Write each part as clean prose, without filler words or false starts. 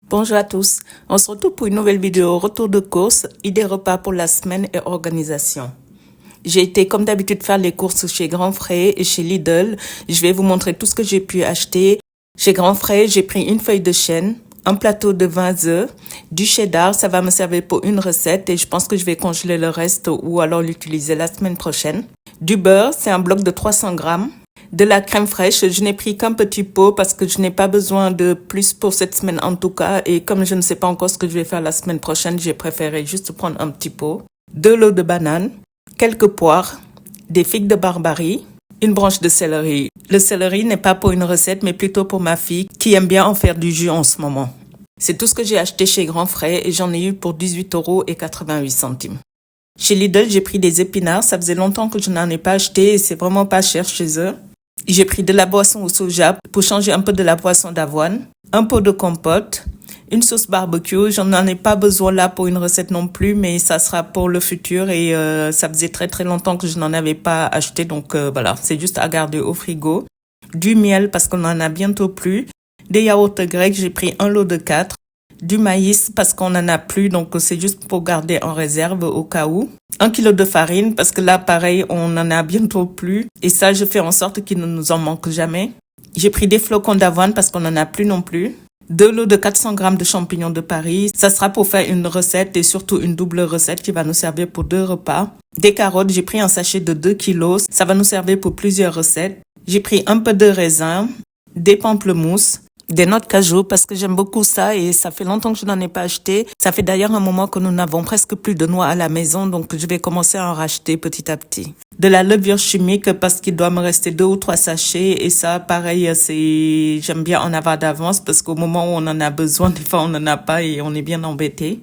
Bonjour à tous, on se retrouve pour une nouvelle vidéo retour de course, idées repas pour la semaine et organisation. J'ai été comme d'habitude faire les courses chez Grand Frais et chez Lidl. Je vais vous montrer tout ce que j'ai pu acheter. Chez Grand Frais, j'ai pris une feuille de chêne, un plateau de 20 œufs, du cheddar, ça va me servir pour une recette et je pense que je vais congeler le reste ou alors l'utiliser la semaine prochaine. Du beurre, c'est un bloc de 300 grammes. De la crème fraîche, je n'ai pris qu'un petit pot parce que je n'ai pas besoin de plus pour cette semaine en tout cas. Et comme je ne sais pas encore ce que je vais faire la semaine prochaine, j'ai préféré juste prendre un petit pot. De l'eau de banane, quelques poires, des figues de barbarie, une branche de céleri. Le céleri n'est pas pour une recette mais plutôt pour ma fille qui aime bien en faire du jus en ce moment. C'est tout ce que j'ai acheté chez Grand Frais et j'en ai eu pour 18,88 €. Chez Lidl, j'ai pris des épinards. Ça faisait longtemps que je n'en ai pas acheté et c'est vraiment pas cher chez eux. J'ai pris de la boisson au soja pour changer un peu de la boisson d'avoine, un pot de compote, une sauce barbecue. J'en ai pas besoin là pour une recette non plus, mais ça sera pour le futur et ça faisait très très longtemps que je n'en avais pas acheté. Donc voilà, c'est juste à garder au frigo. Du miel parce qu'on en a bientôt plus. Des yaourts grecs, j'ai pris un lot de 4. Du maïs parce qu'on en a plus, donc c'est juste pour garder en réserve au cas où. 1 kilo de farine parce que là, pareil, on en a bientôt plus. Et ça, je fais en sorte qu'il ne nous en manque jamais. J'ai pris des flocons d'avoine parce qu'on en a plus non plus. 2 lots de 400 grammes de champignons de Paris. Ça sera pour faire une recette et surtout une double recette qui va nous servir pour 2 repas. Des carottes, j'ai pris un sachet de 2 kilos. Ça va nous servir pour plusieurs recettes. J'ai pris un peu de raisin, des pamplemousses, des noix de cajou parce que j'aime beaucoup ça et ça fait longtemps que je n'en ai pas acheté. Ça fait d'ailleurs un moment que nous n'avons presque plus de noix à la maison, donc je vais commencer à en racheter petit à petit. De la levure chimique parce qu'il doit me rester 2 ou 3 sachets et ça, pareil, j'aime bien en avoir d'avance parce qu'au moment où on en a besoin, des fois on n'en a pas et on est bien embêté.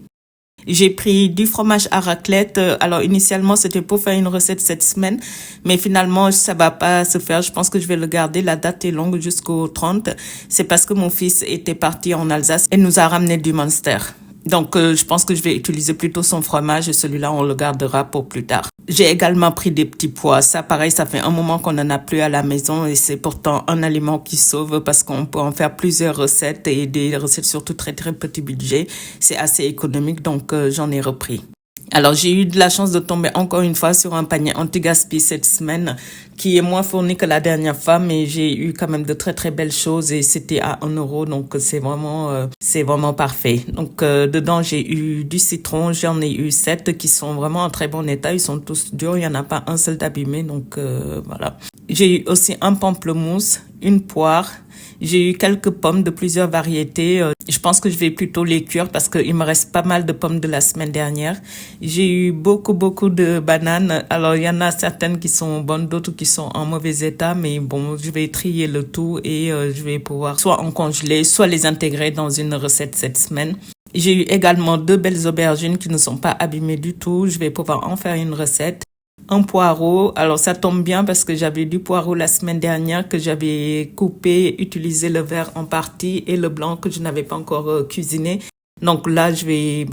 J'ai pris du fromage à raclette. Alors initialement c'était pour faire une recette cette semaine, mais finalement ça va pas se faire. Je pense que je vais le garder. La date est longue jusqu'au 30. C'est parce que mon fils était parti en Alsace et nous a ramené du Munster. Donc je pense que je vais utiliser plutôt son fromage et celui-là on le gardera pour plus tard. J'ai également pris des petits pois. Ça pareil, ça fait un moment qu'on n'en a plus à la maison et c'est pourtant un aliment qui sauve parce qu'on peut en faire plusieurs recettes et des recettes surtout très très petit budget. C'est assez économique donc j'en ai repris. Alors, j'ai eu de la chance de tomber encore une fois sur un panier anti-gaspi cette semaine qui est moins fourni que la dernière fois, mais j'ai eu quand même de très très belles choses et c'était à 1 €, donc c'est vraiment parfait. Donc, dedans, j'ai eu du citron, j'en ai eu 7 qui sont vraiment en très bon état, ils sont tous durs, il n'y en a pas un seul d'abîmé, donc voilà. J'ai eu aussi un pamplemousse, une poire. J'ai eu quelques pommes de plusieurs variétés. Je pense que je vais plutôt les cuire parce qu'il me reste pas mal de pommes de la semaine dernière. J'ai eu beaucoup de bananes. Alors, il y en a certaines qui sont bonnes, d'autres qui sont en mauvais état. Mais bon, je vais trier le tout et je vais pouvoir soit en congeler, soit les intégrer dans une recette cette semaine. J'ai eu également 2 belles aubergines qui ne sont pas abîmées du tout. Je vais pouvoir en faire une recette. Un poireau, alors ça tombe bien parce que j'avais du poireau la semaine dernière que j'avais coupé, utilisé le vert en partie et le blanc que je n'avais pas encore cuisiné. Donc là, je vais,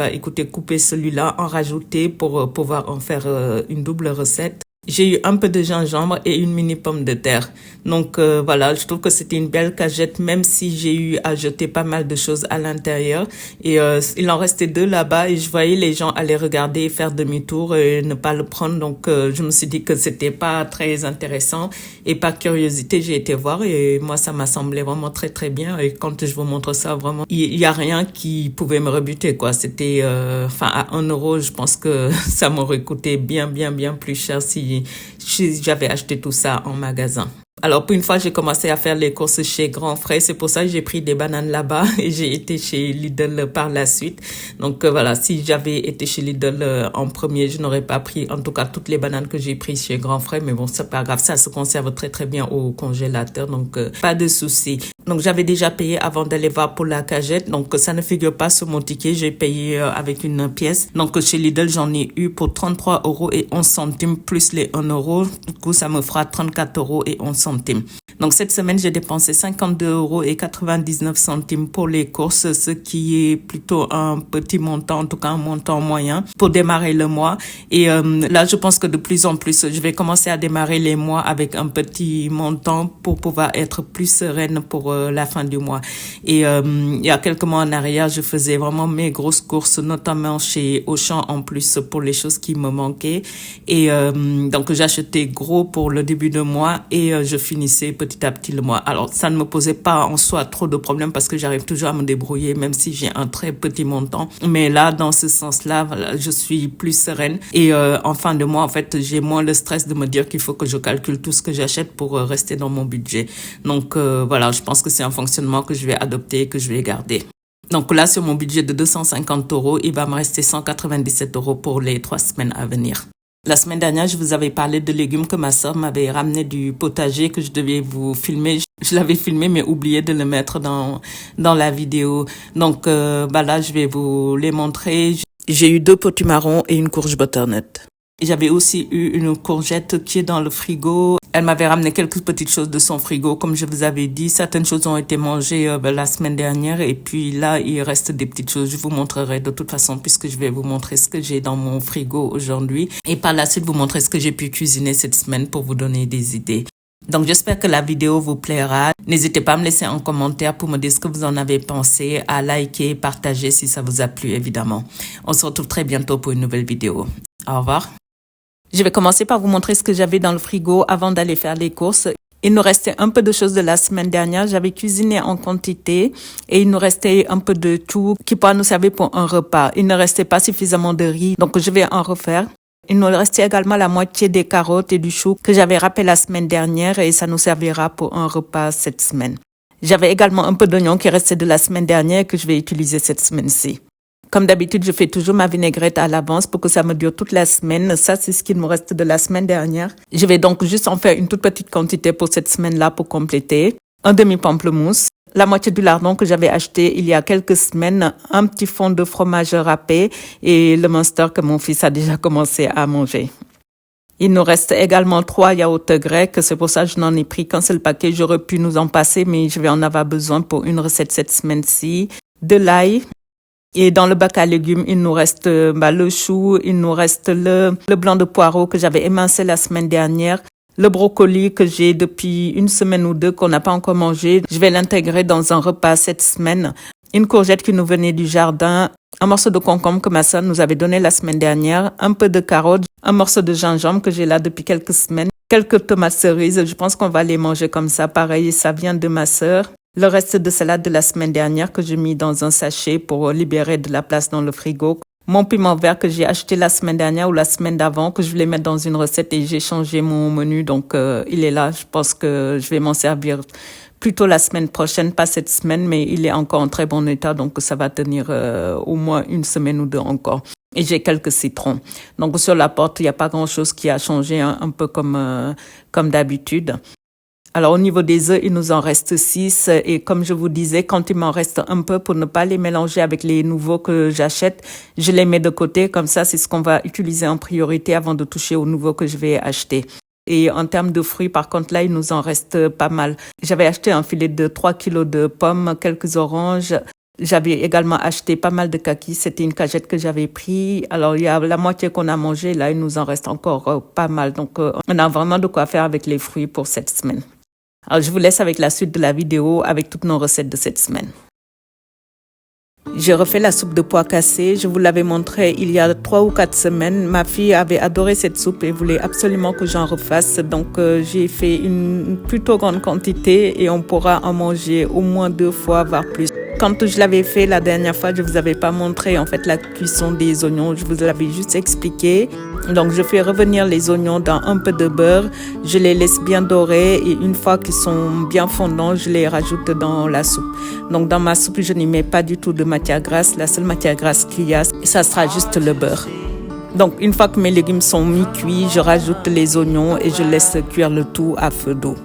couper celui-là, en rajouter pour pouvoir en faire une double recette. J'ai eu un peu de gingembre et une mini pomme de terre. Donc voilà, je trouve que c'était une belle cagette, même si j'ai eu à jeter pas mal de choses à l'intérieur. Et il en restait 2 là-bas et je voyais les gens aller regarder et faire demi-tour et ne pas le prendre. Donc je me suis dit que c'était pas très intéressant et par curiosité, j'ai été voir et moi ça m'a semblé vraiment très très bien. Et quand je vous montre ça, vraiment, il y a rien qui pouvait me rebuter quoi. C'était à 1 €, je pense que ça m'aurait coûté bien plus cher si j'avais acheté tout ça en magasin. Alors, pour une fois, j'ai commencé à faire les courses chez Grand Frais. C'est pour ça que j'ai pris des bananes là-bas et j'ai été chez Lidl par la suite. Donc, voilà, si j'avais été chez Lidl en premier, je n'aurais pas pris, en tout cas, toutes les bananes que j'ai prises chez Grand Frais. Mais bon, c'est pas grave. Ça se conserve très, très bien au congélateur. Donc, pas de souci. Donc, j'avais déjà payé avant d'aller voir pour la cagette. Donc, ça ne figure pas sur mon ticket. J'ai payé avec une pièce. Donc, chez Lidl, j'en ai eu pour 33,11 € plus les 1 €. Du coup, ça me fera 34,11 €. Donc cette semaine, j'ai dépensé 52,99 € pour les courses, ce qui est plutôt un petit montant, en tout cas un montant moyen pour démarrer le mois. Et là, je pense que de plus en plus, je vais commencer à démarrer les mois avec un petit montant pour pouvoir être plus sereine pour la fin du mois. Et il y a quelques mois en arrière, je faisais vraiment mes grosses courses, notamment chez Auchan en plus pour les choses qui me manquaient. Et donc j'achetais gros pour le début de mois et je finissais petit à petit le mois. Alors ça ne me posait pas en soi trop de problèmes parce que j'arrive toujours à me débrouiller même si j'ai un très petit montant. Mais là, dans ce sens-là, voilà, je suis plus sereine. Et en fin de mois, en fait, j'ai moins le stress de me dire qu'il faut que je calcule tout ce que j'achète pour rester dans mon budget. Donc voilà, je pense que c'est un fonctionnement que je vais adopter, que je vais garder. Donc là, sur mon budget de 250 €, il va me rester 197 € pour les 3 semaines à venir. La semaine dernière, je vous avais parlé de légumes que ma sœur m'avait ramené du potager que je devais vous filmer. Je l'avais filmé mais oublié de le mettre dans la vidéo. Donc là, je vais vous les montrer. J'ai eu 2 potimarrons et une courge butternut. J'avais aussi eu une courgette qui est dans le frigo. Elle m'avait ramené quelques petites choses de son frigo. Comme je vous avais dit, certaines choses ont été mangées la semaine dernière. Et puis là, il reste des petites choses. Je vous montrerai de toute façon puisque je vais vous montrer ce que j'ai dans mon frigo aujourd'hui. Et par la suite, vous montrer ce que j'ai pu cuisiner cette semaine pour vous donner des idées. Donc j'espère que la vidéo vous plaira. N'hésitez pas à me laisser un commentaire pour me dire ce que vous en avez pensé, à liker, partager si ça vous a plu évidemment. On se retrouve très bientôt pour une nouvelle vidéo. Au revoir. Je vais commencer par vous montrer ce que j'avais dans le frigo avant d'aller faire les courses. Il nous restait un peu de choses de la semaine dernière. J'avais cuisiné en quantité et il nous restait un peu de tout qui pourra nous servir pour un repas. Il ne restait pas suffisamment de riz, donc je vais en refaire. Il nous restait également la moitié des carottes et du chou que j'avais râpé la semaine dernière et ça nous servira pour un repas cette semaine. J'avais également un peu d'oignon qui restait de la semaine dernière que je vais utiliser cette semaine-ci. Comme d'habitude, je fais toujours ma vinaigrette à l'avance pour que ça me dure toute la semaine. Ça, c'est ce qu'il me reste de la semaine dernière. Je vais donc juste en faire une toute petite quantité pour cette semaine-là pour compléter. Un demi-pamplemousse, la moitié du lardon que j'avais acheté il y a quelques semaines, un petit fond de fromage râpé et le Munster que mon fils a déjà commencé à manger. Il nous reste également 3 yaourts grecs, c'est pour ça que je n'en ai pris qu'un seul paquet. J'aurais pu nous en passer, mais je vais en avoir besoin pour une recette cette semaine-ci. De l'ail. Et dans le bac à légumes, il nous reste le chou, il nous reste le blanc de poireau que j'avais émincé la semaine dernière, le brocoli que j'ai depuis 1 semaine ou 2 qu'on n'a pas encore mangé. Je vais l'intégrer dans un repas cette semaine. Une courgette qui nous venait du jardin, un morceau de concombre que ma sœur nous avait donné la semaine dernière, un peu de carottes, un morceau de gingembre que j'ai là depuis quelques semaines, quelques tomates cerises. Je pense qu'on va les manger comme ça. Pareil, ça vient de ma sœur. Le reste de salade de la semaine dernière que j'ai mis dans un sachet pour libérer de la place dans le frigo. Mon piment vert que j'ai acheté la semaine dernière ou la semaine d'avant, que je voulais mettre dans une recette et j'ai changé mon menu. Donc, il est là. Je pense que je vais m'en servir plutôt la semaine prochaine, pas cette semaine, mais il est encore en très bon état. Donc, ça va tenir au moins 1 semaine ou 2 encore. Et j'ai quelques citrons. Donc, sur la porte, il n'y a pas grand-chose qui a changé, hein, un peu comme d'habitude. Alors, au niveau des œufs, il nous en reste 6 et comme je vous disais, quand il m'en reste un peu pour ne pas les mélanger avec les nouveaux que j'achète, je les mets de côté. Comme ça, c'est ce qu'on va utiliser en priorité avant de toucher aux nouveaux que je vais acheter. Et en termes de fruits, par contre, là, il nous en reste pas mal. J'avais acheté un filet de 3 kilos de pommes, quelques oranges. J'avais également acheté pas mal de kakis. C'était une cagette que j'avais pris. Alors, il y a la moitié qu'on a mangé. Là, il nous en reste encore pas mal. Donc, on a vraiment de quoi faire avec les fruits pour cette semaine. Alors, je vous laisse avec la suite de la vidéo avec toutes nos recettes de cette semaine. J'ai refait la soupe de pois cassés. Je vous l'avais montré il y a 3 ou 4 semaines. Ma fille avait adoré cette soupe et voulait absolument que j'en refasse. Donc, j'ai fait une plutôt grande quantité et on pourra en manger au moins 2 fois, voire plus. Quand je l'avais fait la dernière fois, je vous avais pas montré en fait la cuisson des oignons. Je vous l'avais juste expliqué. Donc, je fais revenir les oignons dans un peu de beurre. Je les laisse bien dorer et une fois qu'ils sont bien fondants, je les rajoute dans la soupe. Donc, dans ma soupe, je n'y mets pas du tout de matière grasse. La seule matière grasse qu'il y a, ça sera juste le beurre. Donc, une fois que mes légumes sont mi-cuits, je rajoute les oignons et je laisse cuire le tout à feu doux.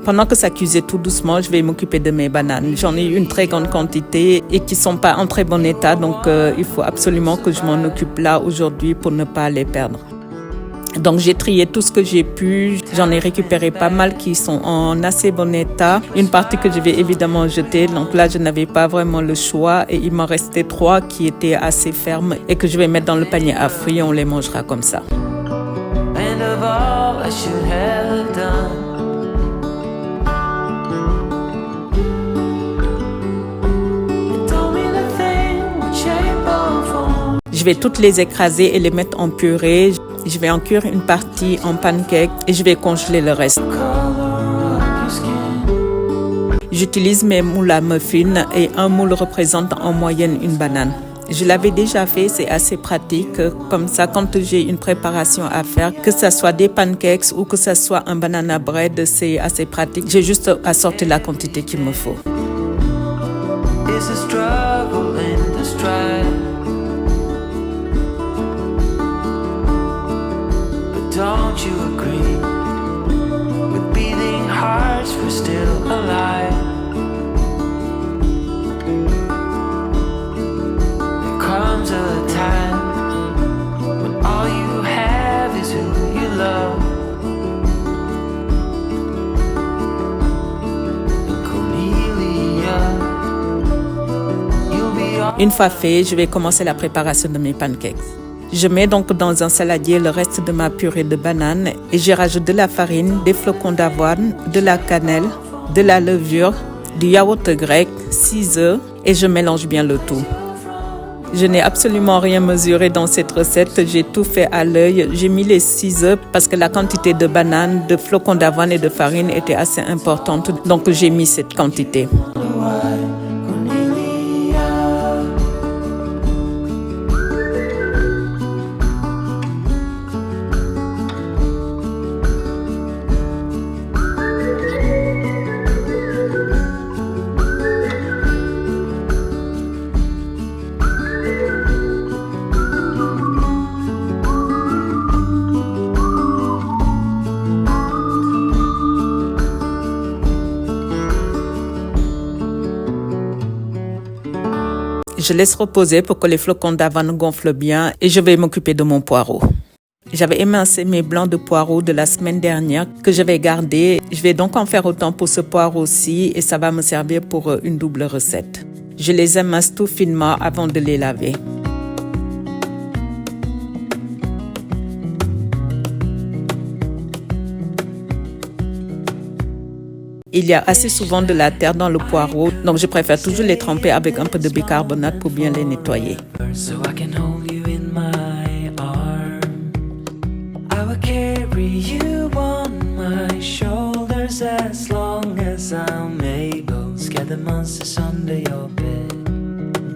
Pendant que ça cuisait tout doucement, je vais m'occuper de mes bananes. J'en ai eu une très grande quantité et qui sont pas en très bon état. Donc, il faut absolument que je m'en occupe là aujourd'hui pour ne pas les perdre. Donc, j'ai trié tout ce que j'ai pu. J'en ai récupéré pas mal qui sont en assez bon état. Une partie que je vais évidemment jeter. Donc là, je n'avais pas vraiment le choix. Et il m'en restait 3 qui étaient assez fermes et que je vais mettre dans le panier à fruits. On les mangera comme ça. Je vais toutes les écraser et les mettre en purée. Je vais en cuire une partie en pancake et je vais congeler le reste. J'utilise mes moules à muffins et un moule représente en moyenne une banane. Je l'avais déjà fait, c'est assez pratique. Comme ça, quand j'ai une préparation à faire, que ce soit des pancakes ou que ce soit un banana bread, c'est assez pratique. J'ai juste à sortir la quantité qu'il me faut. Don't you agree? With beating hearts, we're still alive. There comes a time when all you have is who you love. And Cornelia, you'll be all. Une fois fait, je vais commencer la préparation de mes pancakes. Je mets donc dans un saladier le reste de ma purée de banane et j'y rajoute de la farine, des flocons d'avoine, de la cannelle, de la levure, du yaourt grec, 6 œufs et je mélange bien le tout. Je n'ai absolument rien mesuré dans cette recette, j'ai tout fait à l'œil. J'ai mis les 6 œufs parce que la quantité de bananes, de flocons d'avoine et de farine était assez importante, donc j'ai mis cette quantité. Je laisse reposer pour que les flocons d'avoine gonflent bien et je vais m'occuper de mon poireau. J'avais émincé mes blancs de poireaux de la semaine dernière que je vais garder. Je vais donc en faire autant pour ce poireau-ci et ça va me servir pour une double recette. Je les émince tout finement avant de les laver. Il y a assez souvent de la terre dans le poireau, donc je préfère toujours les tremper avec un peu de bicarbonate pour bien les nettoyer. So I can hold you in my arms. I will carry you on my shoulders as long as I'm able. Scare the monsters under your bed.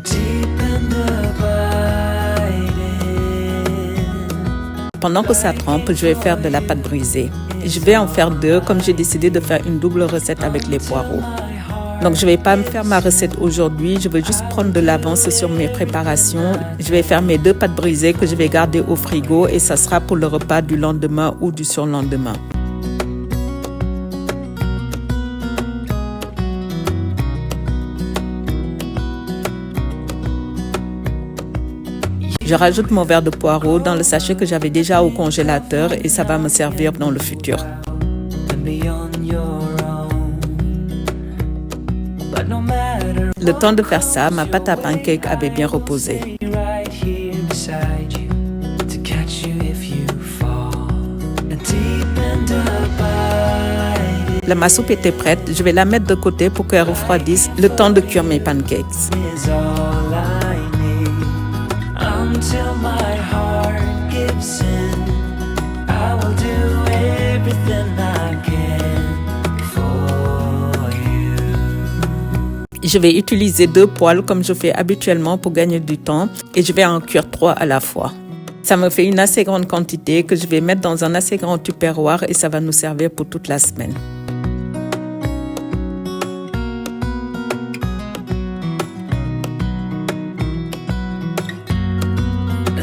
Deep and abiding. Pendant que ça trempe, je vais faire de la pâte brisée. Je vais en faire 2, comme j'ai décidé de faire une double recette avec les poireaux. Donc je ne vais pas me faire ma recette aujourd'hui, je vais juste prendre de l'avance sur mes préparations. Je vais faire mes 2 pâtes brisées que je vais garder au frigo et ça sera pour le repas du lendemain ou du surlendemain. Je rajoute mon verre de poireau dans le sachet que j'avais déjà au congélateur et ça va me servir dans le futur. Le temps de faire ça, ma pâte à pancake avait bien reposé. Ma soupe était prête, je vais la mettre de côté pour qu'elle refroidisse le temps de cuire mes pancakes. Until my heart gives in, I will do everything I can for you. Je vais utiliser 2 poêles comme je fais habituellement pour gagner du temps et je vais en cuire 3 à la fois. Ça me fait une assez grande quantité que je vais mettre dans un assez grand tupperware et ça va nous servir pour toute la semaine.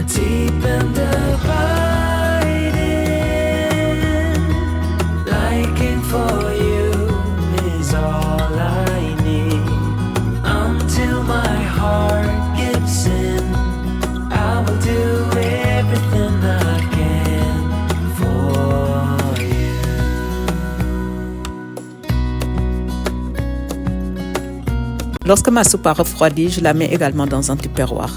Deep and abiding, liking for you is all I need. Until my heart gives in, I will do everything I can for you. Lorsque ma soupe a refroidi, je la mets également dans un tupperware.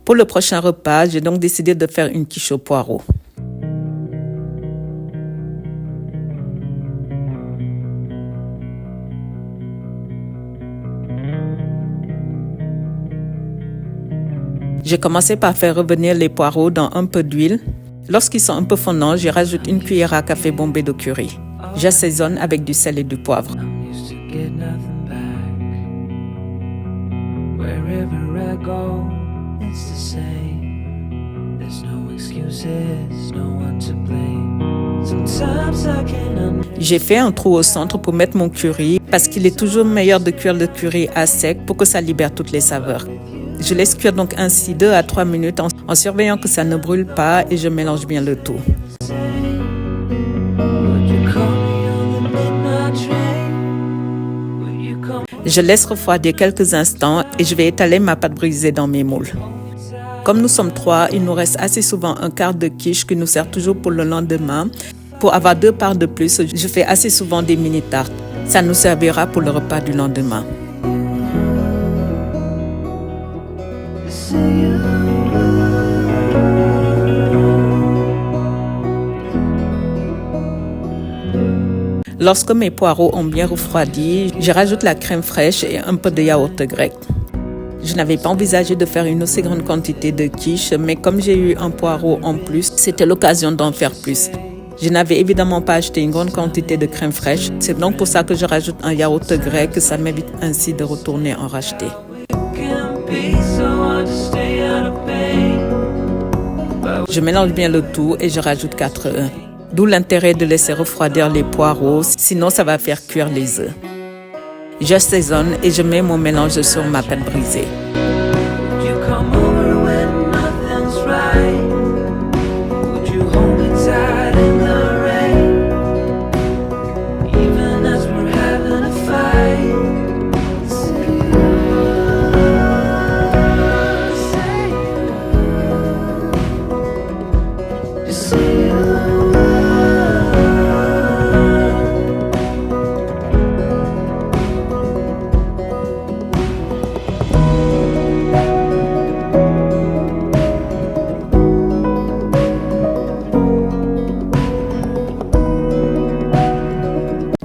Pour le prochain repas, j'ai donc décidé de faire une quiche au poireau. J'ai commencé par faire revenir les poireaux dans un peu d'huile. Lorsqu'ils sont un peu fondants, j'y rajoute une cuillère à café bombée de curry. J'assaisonne avec du sel et du poivre. J'ai fait un trou au centre pour mettre mon curry parce qu'il est toujours meilleur de cuire le curry à sec pour que ça libère toutes les saveurs. Je laisse cuire donc ainsi 2 à 3 minutes en surveillant que ça ne brûle pas et je mélange bien le tout. Je laisse refroidir quelques instants et je vais étaler ma pâte brisée dans mes moules. Comme nous sommes 3, il nous reste assez souvent un quart de quiche qui nous sert toujours pour le lendemain. Pour avoir 2 parts de plus, je fais assez souvent des mini-tartes. Ça nous servira pour le repas du lendemain. Lorsque mes poireaux ont bien refroidi, je rajoute la crème fraîche et un peu de yaourt grec. Je n'avais pas envisagé de faire une aussi grande quantité de quiche, mais comme j'ai eu un poireau en plus, c'était l'occasion d'en faire plus. Je n'avais évidemment pas acheté une grande quantité de crème fraîche, c'est donc pour ça que je rajoute un yaourt grec, ça m'évite ainsi de retourner en racheter. Je mélange bien le tout et je rajoute 4 œufs. D'où l'intérêt de laisser refroidir les poireaux, sinon ça va faire cuire les œufs. J'assaisonne et je mets mon mélange sur ma pâte brisée.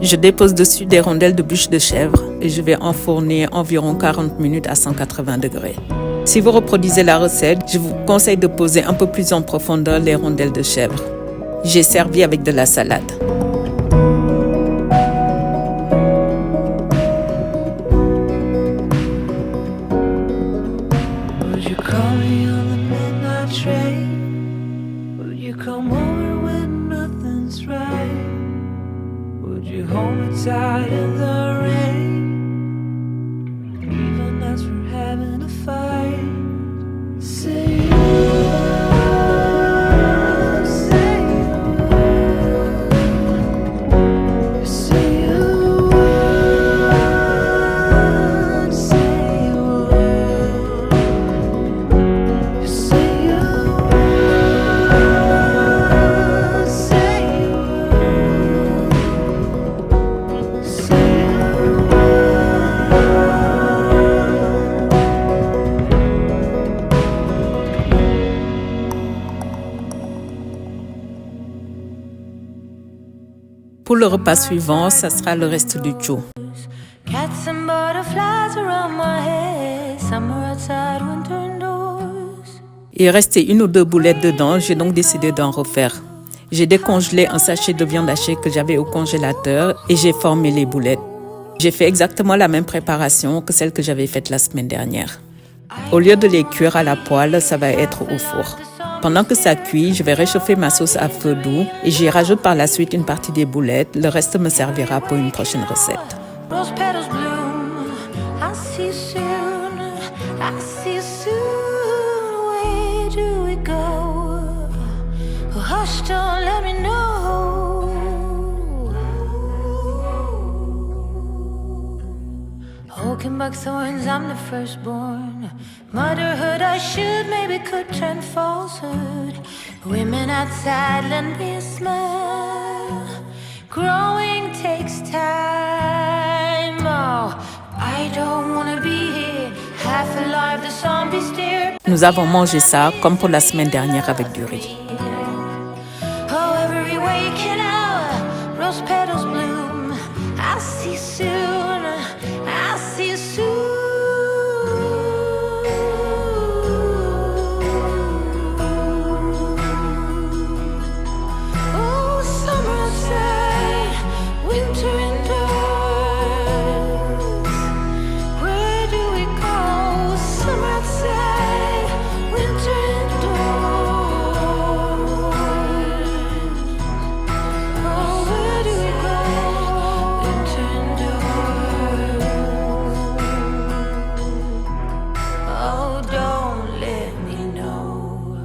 Je dépose dessus des rondelles de bûche de chèvre et je vais enfourner environ 40 minutes à 180 degrés. Si vous reproduisez la recette, je vous conseille de poser un peu plus en profondeur les rondelles de chèvre. J'ai servi avec de la salade. Outside in the rain, even as we're having a fight. Say you, say you, say you, say you, say you, Pour le repas suivant, ça sera le reste du chou. Cats and butterflies around my head, summer outside, winter indoors. Il restait 1 ou 2 boulettes dedans, j'ai donc décidé d'en refaire. J'ai décongelé un sachet de viande hachée que j'avais au congélateur et j'ai formé les boulettes. J'ai fait exactement la même préparation que celle que j'avais faite la semaine dernière. Au lieu de les cuire à la poêle, ça va être au four. Pendant que ça cuit, je vais réchauffer ma sauce à feu doux et j'y rajoute par la suite une partie des boulettes. Le reste me servira pour une prochaine recette. Rose petals bloom, I see you soon, I see you soon. Where do we go? Oh, hush, don't let me know. Walking back thorns, I'm the firstborn. Motherhood, I should, maybe could turn falsehood. Women outside, lend me a smile. Growing takes time. Oh, I don't wanna be here half alive. have the zombie steer. Nous avons mangé ça comme pour la semaine dernière avec du riz. Oh, every waking hour, rose petals bloom. I'll see you soon. I'll see you soon. Oh, summer outside, winter indoors. Where do we go? Summer outside, winter indoors. Oh, where do we go? Winter indoors. Oh, don't let me know.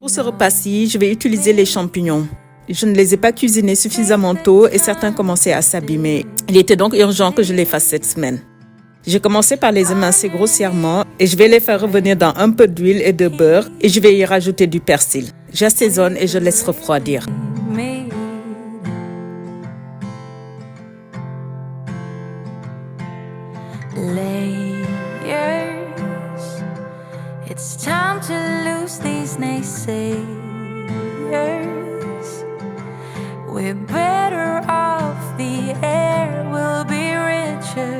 Pour ce repas-ci, je vais utiliser les champignons. Je ne les ai pas cuisinés suffisamment tôt et certains commençaient à s'abîmer. Il était donc urgent que je les fasse cette semaine. J'ai commencé par les émincer grossièrement et je vais les faire revenir dans un peu d'huile et de beurre et je vais y rajouter du persil. J'assaisonne et je laisse refroidir. Me. Layers. It's time to lose these naysayers. We're better off, the air will be richer,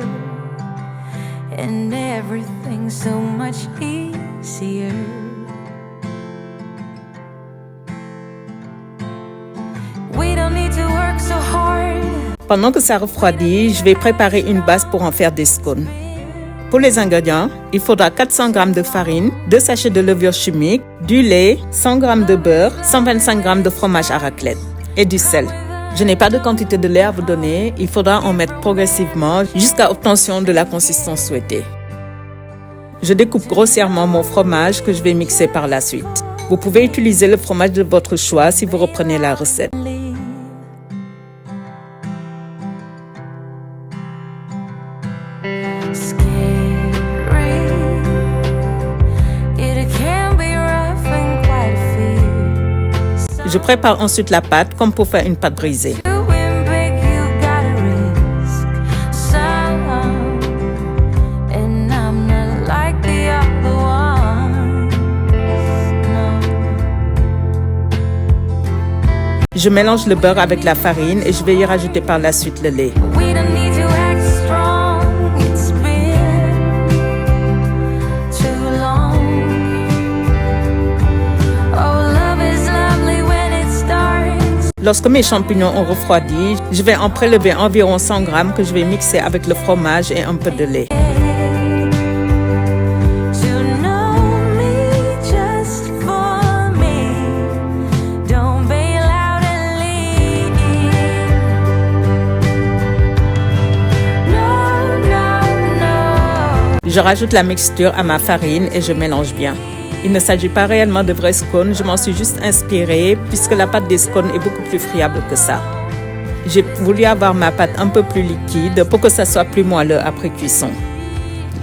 and everything's so much easier. We don't need to work so hard. Pendant que ça refroidit, je vais préparer une base pour en faire des scones. Pour les ingrédients, il faudra 400 g de farine, 2 sachets de levure chimique, du lait, 100 g de beurre, 125 g de fromage à raclette et du sel. Je n'ai pas de quantité de lait à vous donner, il faudra en mettre progressivement jusqu'à obtention de la consistance souhaitée. Je découpe grossièrement mon fromage que je vais mixer par la suite. Vous pouvez utiliser le fromage de votre choix si vous reprenez la recette. Je prépare ensuite la pâte comme pour faire une pâte brisée. Je mélange le beurre avec la farine et je vais y rajouter par la suite le lait. Lorsque mes champignons ont refroidi, je vais en prélever environ 100 g que je vais mixer avec le fromage et un peu de lait. Je rajoute la mixture à ma farine et je mélange bien. Il ne s'agit pas réellement de vrais scones, je m'en suis juste inspirée puisque la pâte des scones est beaucoup plus friable que ça. J'ai voulu avoir ma pâte un peu plus liquide pour que ça soit plus moelleux après cuisson.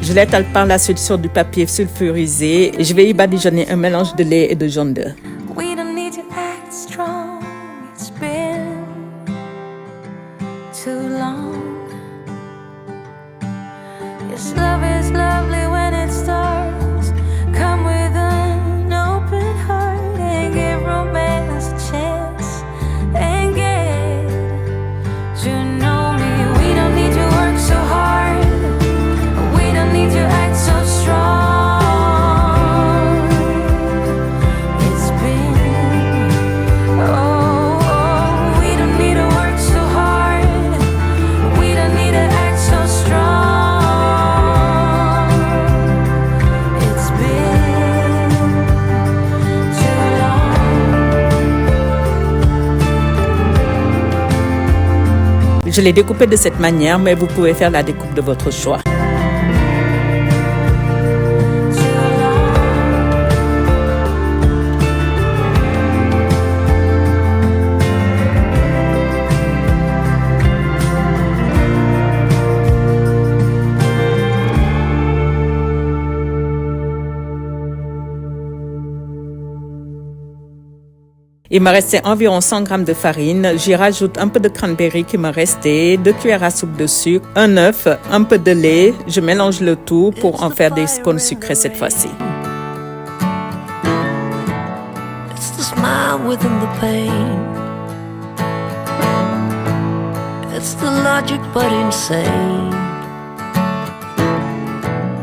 Je l'étale par la suite sur du papier sulfurisé et je vais y badigeonner un mélange de lait et de jaune d'œuf. We don't need to act strong. It's been too long. Yes, love is lovely when it starts. Come with an open heart and give romance a chance and get to know me. We don't need to work so hard. We don't need to act so strong. It's been, oh, we don't need to work so hard. We don't need to act so strong. It's been too long. Je l'ai découpé de cette manière, mais vous pouvez faire la découpe de votre choix. Il me restait environ 100 g de farine. J'y rajoute un peu de cranberry qui me restait, 2 cuillères à soupe de sucre, un œuf, un peu de lait. Je mélange le tout pour en faire des scones sucrés cette fois-ci. It's the smile within the pain. It's the logic but insane.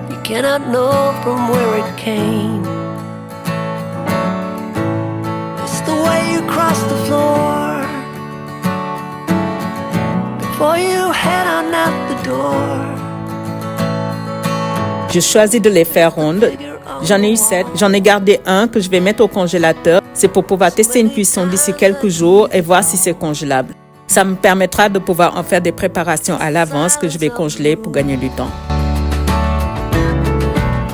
You cannot know from where it came. It's the way you cross the floor before you head on out the door. Je choisis de les faire rondes. J'en ai eu 7. J'en ai gardé un que je vais mettre au congélateur. C'est pour pouvoir tester une cuisson d'ici quelques jours et voir si c'est congélable. Ça me permettra de pouvoir en faire des préparations à l'avance que je vais congeler pour gagner du temps.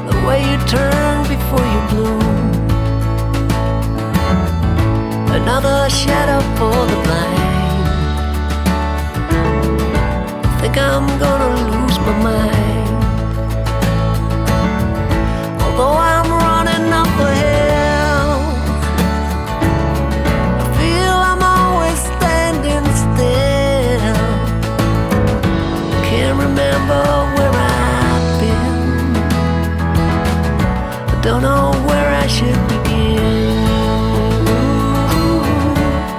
The way you turn before you bloom. Another shadow for the blind. I think I'm gonna lose my mind. Although I'm running up a hill, I feel I'm always standing still. Can't remember where I've been. I don't know where I should begin.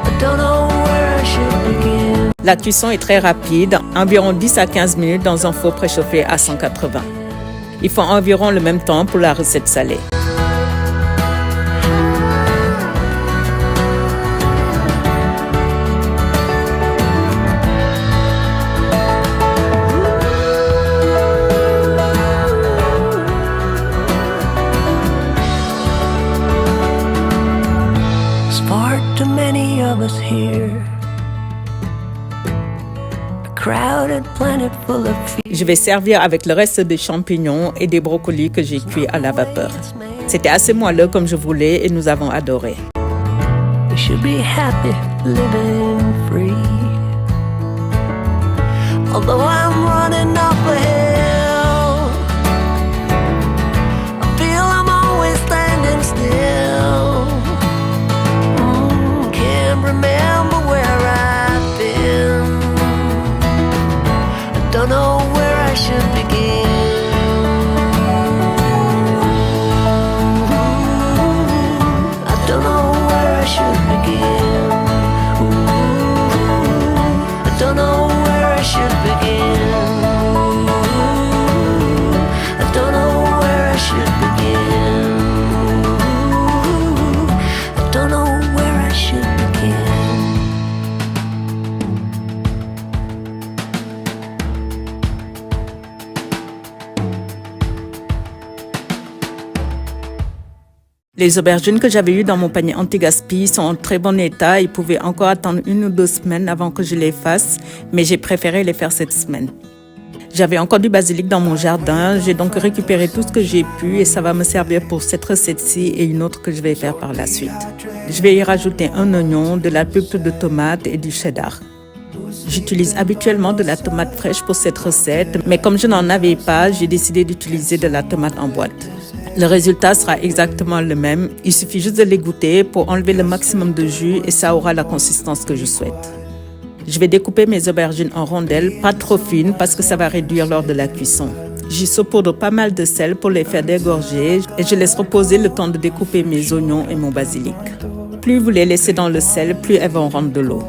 I don't know where I should begin. La cuisson est très rapide, environ 10 à 15 minutes dans un four préchauffé à 180. Il faut environ le même temps pour la recette salée. It's far too many of us here. A crowded planet full of fear. Je vais servir avec le reste des champignons et des brocolis que j'ai cuits à la vapeur. C'était assez moelleux comme je voulais et nous avons adoré. We should be happy living free. Although I'm running up a hill, I feel I'm always standing still. Can't remember where I've been. I don't know where I should begin. I don't know where I should begin. I don't know where I should begin. I don't know where I should begin. I don't know where I should begin. Les aubergines que j'avais eues dans mon panier anti-gaspi sont en très bon état. Ils pouvaient encore attendre 1 ou 2 semaines avant que je les fasse, mais j'ai préféré les faire cette semaine. J'avais encore du basilic dans mon jardin, j'ai donc récupéré tout ce que j'ai pu et ça va me servir pour cette recette-ci et une autre que je vais faire par la suite. Je vais y rajouter un oignon, de la pulpe de tomate et du cheddar. J'utilise habituellement de la tomate fraîche pour cette recette, mais comme je n'en avais pas, j'ai décidé d'utiliser de la tomate en boîte. Le résultat sera exactement le même, il suffit juste de l'égoutter pour enlever le maximum de jus et ça aura la consistance que je souhaite. Je vais découper mes aubergines en rondelles, pas trop fines parce que ça va réduire lors de la cuisson. J'y saupoudre pas mal de sel pour les faire dégorger et je laisse reposer le temps de découper mes oignons et mon basilic. Plus vous les laissez dans le sel, plus elles vont rendre de l'eau.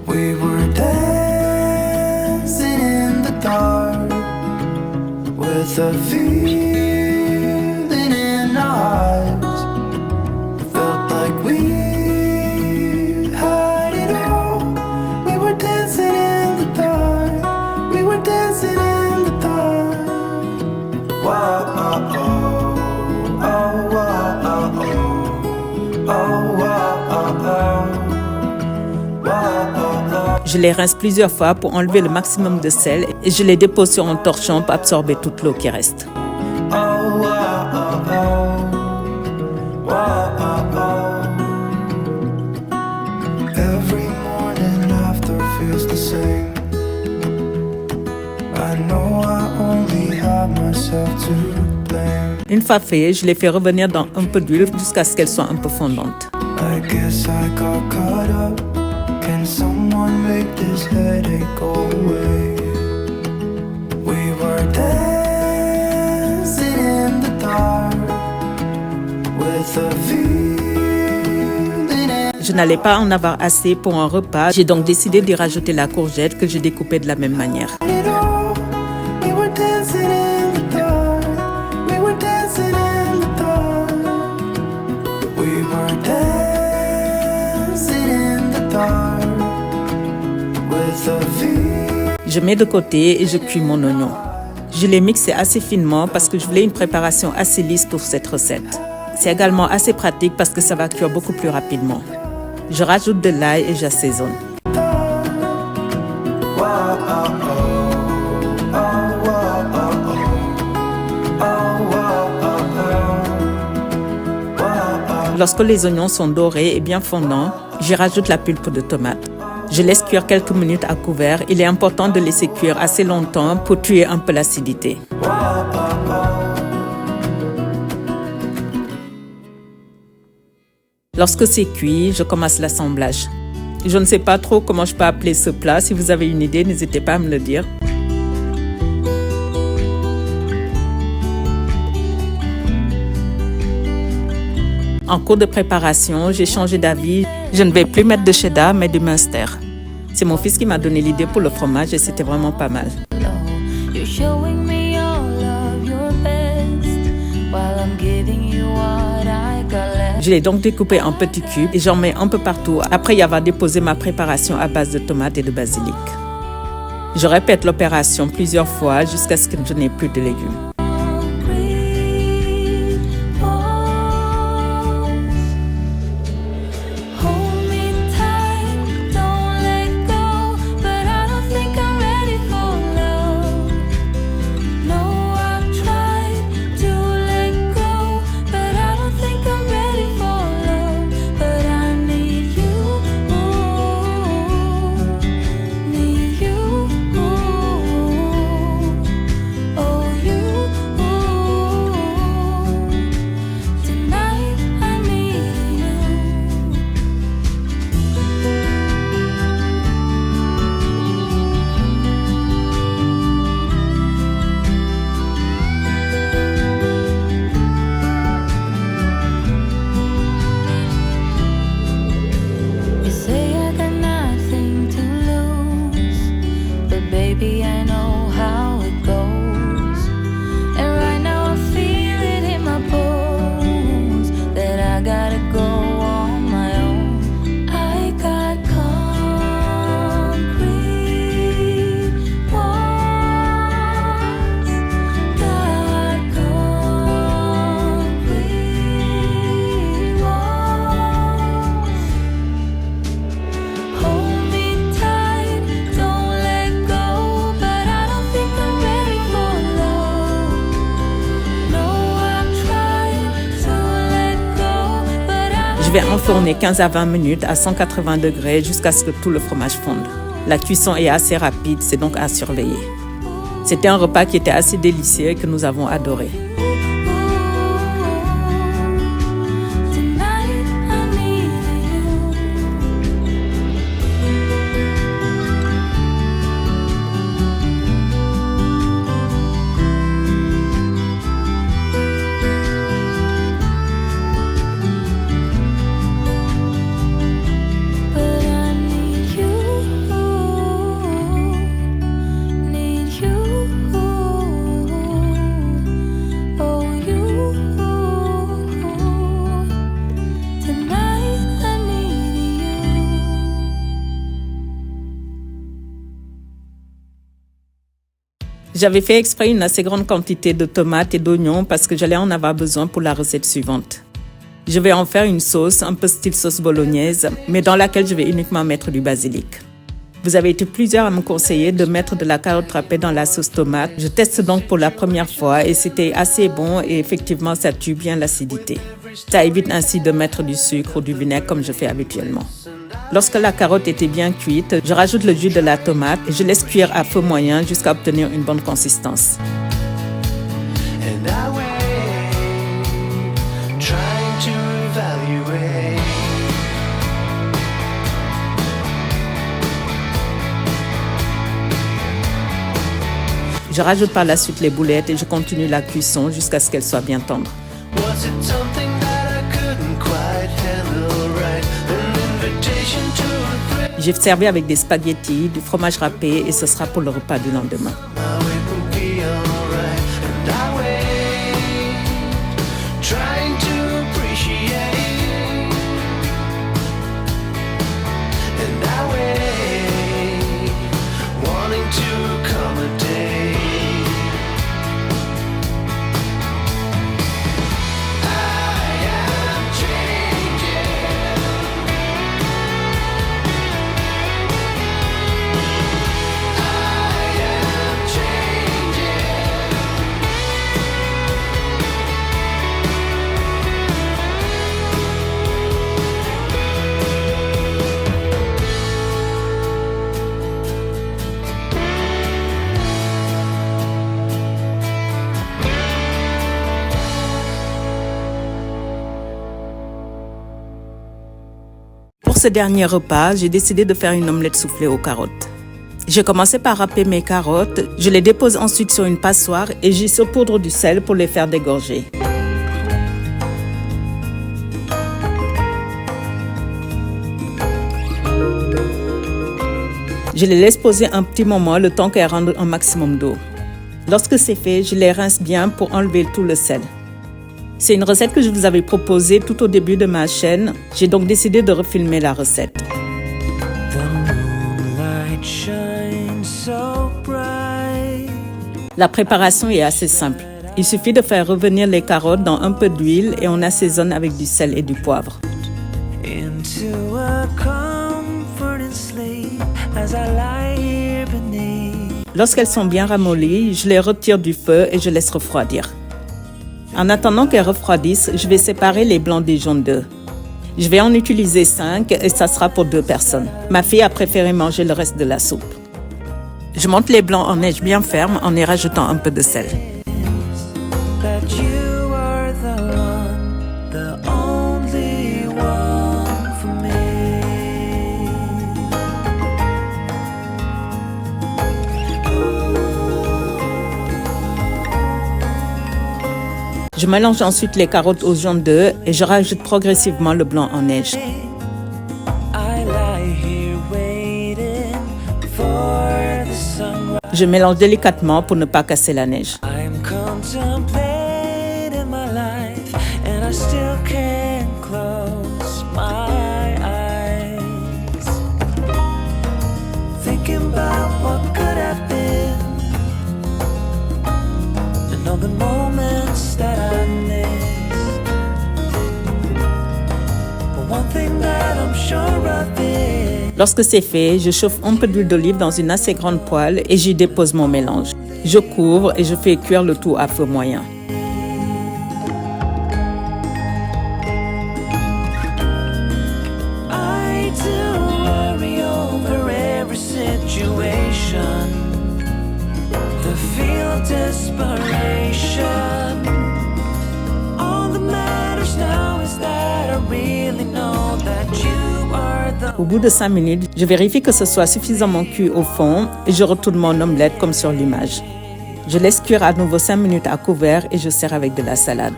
We were dancing in the dark with a feeling in our eyes. Felt like we had it all. We were dancing in the dark. We were dancing in the dark. Wow, oh, oh, oh, wow, oh, oh, oh, wow, oh, oh. Je les rince plusieurs fois pour enlever le maximum de sel et je les dépose sur un torchon pour absorber toute l'eau qui reste. Every morning after feels the same. I know I only have myself to blame. blame. Une fois fait, je les fais revenir dans un peu d'huile jusqu'à ce qu'elles soient un peu fondantes. I guess I got caught up. Can someone make this headache go away? We were dancing in the dark with a feeling in. Je n'allais pas en avoir assez pour un repas. J'ai donc décidé d'y rajouter la courgette que j'ai découpée de la même manière. It all. We were dancing in the dark. We were dancing in the dark. We were dancing in the dark with a feeling. Je mets de côté et je cuis mon oignon. Je l'ai mixé assez finement parce que je voulais une préparation assez lisse pour cette recette. C'est également assez pratique parce que ça va cuire beaucoup plus rapidement. Je rajoute de l'ail et j'assaisonne. Lorsque les oignons sont dorés et bien fondants, j'y rajoute la pulpe de tomate. Je laisse cuire quelques minutes à couvert. Il est important de laisser cuire assez longtemps pour tuer un peu l'acidité. Lorsque c'est cuit, je commence l'assemblage. Je ne sais pas trop comment je peux appeler ce plat. Si vous avez une idée, n'hésitez pas à me le dire. En cours de préparation, j'ai changé d'avis. Je ne vais plus mettre de cheddar, mais du Munster. C'est mon fils qui m'a donné l'idée pour le fromage et c'était vraiment pas mal. You're showing me all of your best while I'm giving you what I got left. Je l'ai donc découpé en petits cubes et j'en mets un peu partout après y avoir déposé ma préparation à base de tomates et de basilic. Je répète l'opération plusieurs fois jusqu'à ce que je n'ai plus de légumes. Hold me tight, don't let go, but I don't think I'm ready for love. No, I've tried to let go, but I don't think I'm ready for love. But I need you, need you, oh you. Tonight I need you. You say I got nothing to lose, but baby, I know how it goes. And right now I feel it in my bones that I gotta go on my own. I got concrete walls, got concrete walls. Hold me tight, don't let go, but I don't think I'm ready for love. No, I've tried to let go, but I Je vais enfourner 15 à 20 minutes à 180 degrés jusqu'à ce que tout le fromage fonde. La cuisson est assez rapide, c'est donc à surveiller. C'était un repas qui était assez délicieux et que nous avons adoré. Tonight I need you. But I need you, oh you. Tonight I need you. J'avais fait exprès une assez grande quantité de tomates et d'oignons parce que j'allais en avoir besoin pour la recette suivante. Je vais en faire une sauce, un peu style sauce bolognaise, mais dans laquelle je vais uniquement mettre du basilic. Vous avez été plusieurs à me conseiller de mettre de la carotte râpée dans la sauce tomate. Je teste donc pour la première fois et c'était assez bon et effectivement ça tue bien l'acidité. Ça évite ainsi de mettre du sucre ou du vinaigre comme je fais habituellement. Lorsque la carotte était bien cuite, je rajoute le jus de la tomate et je laisse cuire à feu moyen jusqu'à obtenir une bonne consistance. And I wait Je rajoute par la suite les boulettes et je continue la cuisson jusqu'à ce qu'elles soient bien tendres. Was it something that I couldn't quite handle right? An invitation to a thrill. J'ai servi avec des spaghettis, du fromage râpé et ce sera pour le repas du lendemain. Now it will be alright. And I wait, trying to appreciate. And I wait, wanting to accommodate. I am changing. I am changing. Pour ce dernier repas, j'ai décidé de faire une omelette soufflée aux carottes. J'ai commencé par râper mes carottes, je les dépose ensuite sur une passoire et j'y saupoudre du sel pour les faire dégorger. Je les laisse poser un petit moment le temps qu'elles rendent un maximum d'eau. Lorsque c'est fait, je les rince bien pour enlever tout le sel. C'est une recette que je vous avais proposée tout au début de ma chaîne. J'ai donc décidé de refilmer la recette. The moonlight shines so bright. La préparation est assez simple. Il suffit de faire revenir les carottes dans un peu d'huile et on assaisonne avec du sel et du poivre. Into a comforting sleep as I lie here beneath. Lorsqu'elles sont bien ramollies, je les retire du feu et je laisse refroidir. En attendant qu'elles refroidissent, je vais séparer les blancs des jaunes d'œufs. Je vais en utiliser 5 et ça sera pour 2 personnes. Ma fille a préféré manger le reste de la soupe. Je monte les blancs en neige bien ferme en y rajoutant un peu de sel. That you are the only one for me. Je mélange ensuite les carottes aux jaunes d'œufs et je rajoute progressivement le blanc en neige. I lie here waiting for the sunrise. Je mélange délicatement pour ne pas casser la neige. I'm contemplating my life and I still can't close my eyes. Thinking about what could have been and all the moments that I missed. But one thing that I'm sure of is Lorsque c'est fait, je chauffe un peu d'huile d'olive dans une assez grande poêle et j'y dépose mon mélange. Je couvre et je fais cuire le tout à feu moyen. I do worry over every situation. The feel of desperation. All that matters now is that I really know that you are the Au bout de 5 minutes, je vérifie que ce soit suffisamment cuit au fond et je retourne mon omelette comme sur l'image. Je laisse cuire à nouveau 5 minutes à couvert et je sers avec de la salade.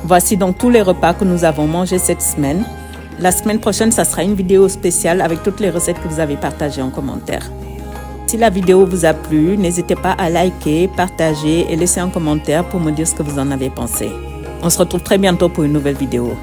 Voici donc tous les repas que nous avons mangés cette semaine. La semaine prochaine, ça sera une vidéo spéciale avec toutes les recettes que vous avez partagées en commentaire. Si la vidéo vous a plu, n'hésitez pas à liker, partager et laisser un commentaire pour me dire ce que vous en avez pensé. On se retrouve très bientôt pour une nouvelle vidéo.